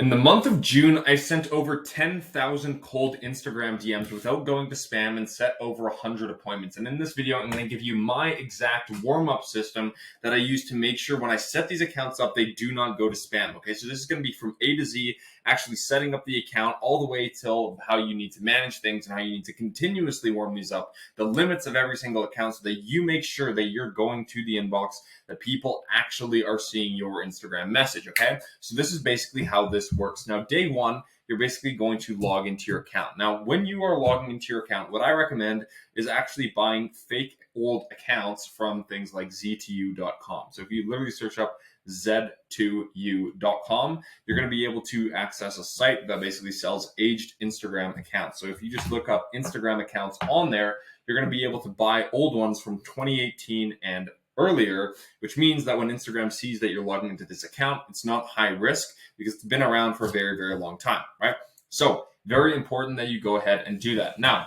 In the month of June, I sent over 10,000 cold Instagram DMs without going to spam and set over 100 appointments. And in this video, I'm going to give you my exact warm-up system that I use to make sure when I set these accounts up, they do not go to spam. Okay, so this is going to be from A to Z, actually setting up the account all the way till how you need to manage things and how you need to continuously warm these up, the limits of every single account so that you make sure that you're going to the inbox, that people actually are seeing your Instagram message, okay? So this is basically how this works. Now, day one, you're basically going to log into your account. Now, when you are logging into your account, what I recommend is actually buying fake old accounts from things like z2u.com. So if you literally search up z2u.com, you're going to be able to access a site that basically sells aged Instagram accounts. So if you just look up Instagram accounts on there, you're going to be able to buy old ones from 2018 and earlier, which means that when Instagram sees that you're logging into this account, it's not high risk because it's been around for a very, very long time, right? So very important that you go ahead and do that. Now,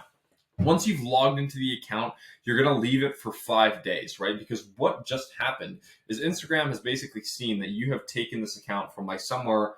once you've logged into the account, you're going to leave it for 5 days, right? Because what just happened is Instagram has basically seen that you have taken this account from like somewhere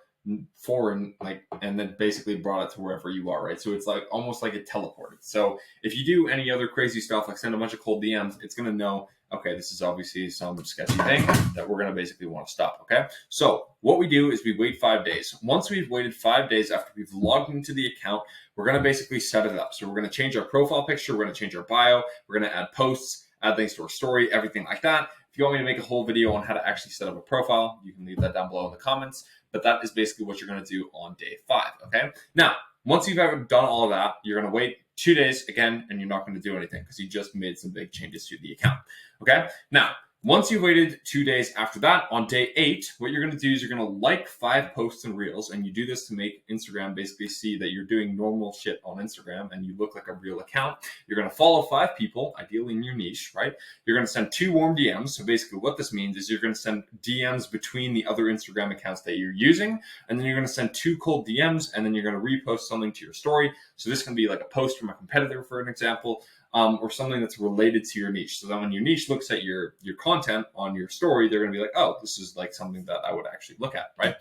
foreign, and then basically brought it to wherever you are, right? So it's like almost like it teleported. So if you do any other crazy stuff, like send a bunch of cold DMs, it's going to know, okay, this is obviously some sketchy thing that we're going to basically want to stop, okay? So what we do is we wait 5 days. Once we've waited 5 days after we've logged into the account, we're going to basically set it up. So we're going to change our profile picture, we're going to change our bio, we're going to add posts, add things to our story, everything like that. If you want me to make a whole video on how to actually set up a profile, you can leave that down below in the comments. But that is basically what you're going to do on day 5, okay? Now, once you've ever done all of that, you're going to wait 2 days again, and you're not going to do anything because you just made some big changes to the account, okay? Now, once you've waited 2 days after that, on day 8, what you're going to do is you're going to like 5 posts and reels, and you do this to make Instagram basically see that you're doing normal shit on Instagram and you look like a real account. You're going to follow 5 people, ideally in your niche, right? You're going to send 2 warm DMs. So basically what this means is you're going to send DMs between the other Instagram accounts that you're using, and then you're going to send 2 cold DMs, and then you're going to repost something to your story. So this can be like a post from a competitor, for an example, or something that's related to your niche. So that when your niche looks at your content on your story, they're going to be like, oh, this is like something that I would actually look at, right?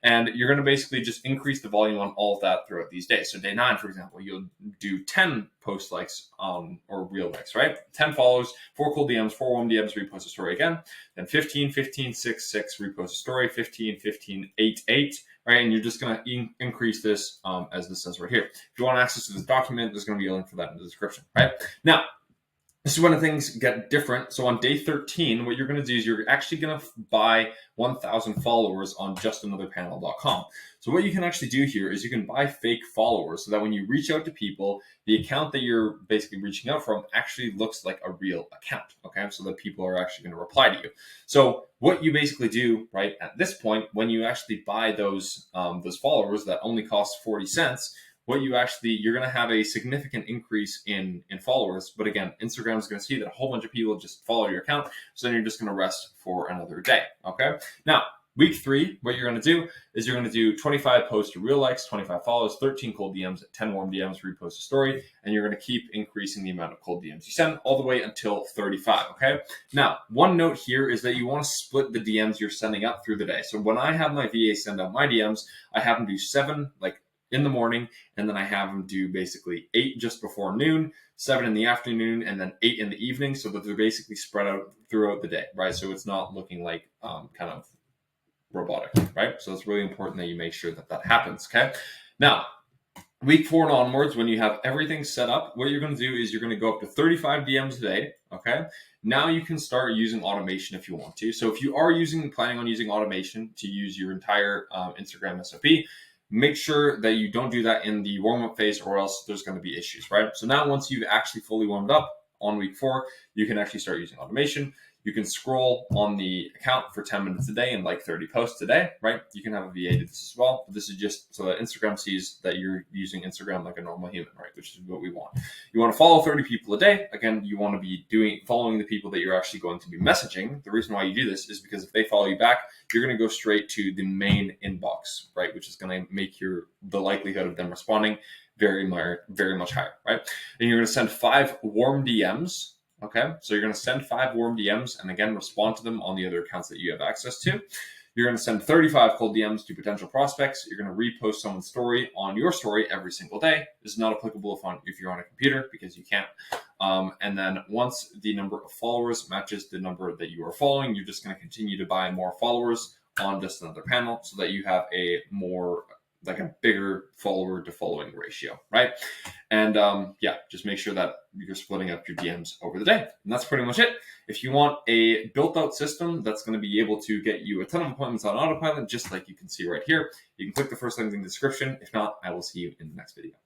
And you're going to basically just increase the volume on all of that throughout these days. So day 9, for example, you'll do 10 post likes or reel likes, right? 10 follows, 4 cool DMs, 4 warm DMs, repost a story again. Then 15, 15, 6, 6, repost a story, 15, 15, 8, 8, right? And you're just going to increase this as this says right here. If you want access to this document, there's going to be a link for that in the description, right? Now, this is when things get different. So on day 13, what you're going to do is you're actually going to buy 1,000 followers on justanotherpanel.com. So what you can actually do here is you can buy fake followers so that when you reach out to people, the account that you're basically reaching out from actually looks like a real account, okay? So that people are actually going to reply to you. So what you basically do, right, at this point, when you actually buy those followers that only cost 40 cents, you're going to have a significant increase in followers. But again, Instagram is going to see that a whole bunch of people just follow your account. So then you're just going to rest for another day. Okay. Now, week 3, what you're going to do is you're going to do 25 posts to real likes, 25 follows, 13 cold DMs, 10 warm DMs, repost a story. And you're going to keep increasing the amount of cold DMs you send all the way until 35. Okay. Now, one note here is that you want to split the DMs you're sending up through the day. So when I have my VA send out my DMs, I have them do 7, in the morning, and then I have them do basically 8 just before noon, 7 in the afternoon, and then 8 in the evening, so that they're basically spread out throughout the day, right? So it's not looking like kind of robotic, right? So it's really important that you make sure that that happens, okay? Now, week 4 and onwards, when you have everything set up, what you're going to do is you're going to go up to 35 DMs a day, okay? Now you can start using automation if you want to. So if you are planning on using automation to use your entire Instagram SOP, make sure that you don't do that in the warm-up phase, or else there's going to be issues, right? So now once you've actually fully warmed up on week 4, you can actually start using automation. You can scroll on the account for 10 minutes a day and like 30 posts a day, right? You can have a VA do this as well. But this is just so that Instagram sees that you're using Instagram like a normal human, right? Which is what we want. You want to follow 30 people a day. Again, you want to be following the people that you're actually going to be messaging. The reason why you do this is because if they follow you back, you're going to go straight to the main inbox, right? Which is going to make the likelihood of them responding very much higher, right? And you're going to send 5 warm DMs. Okay, so you're going to send 5 warm DMs and again, respond to them on the other accounts that you have access to. You're going to send 35 cold DMs to potential prospects. You're going to repost someone's story on your story every single day. This is not applicable if you're on a computer, because you can't. And then once the number of followers matches the number that you are following, you're just going to continue to buy more followers on just another panel, so that you have a bigger follower to following ratio, right? And just make sure that you're splitting up your DMs over the day. And that's pretty much it. If you want a built out system that's going to be able to get you a ton of appointments on autopilot, just like you can see right here, you can click the first link in the description. If not, I will see you in the next video.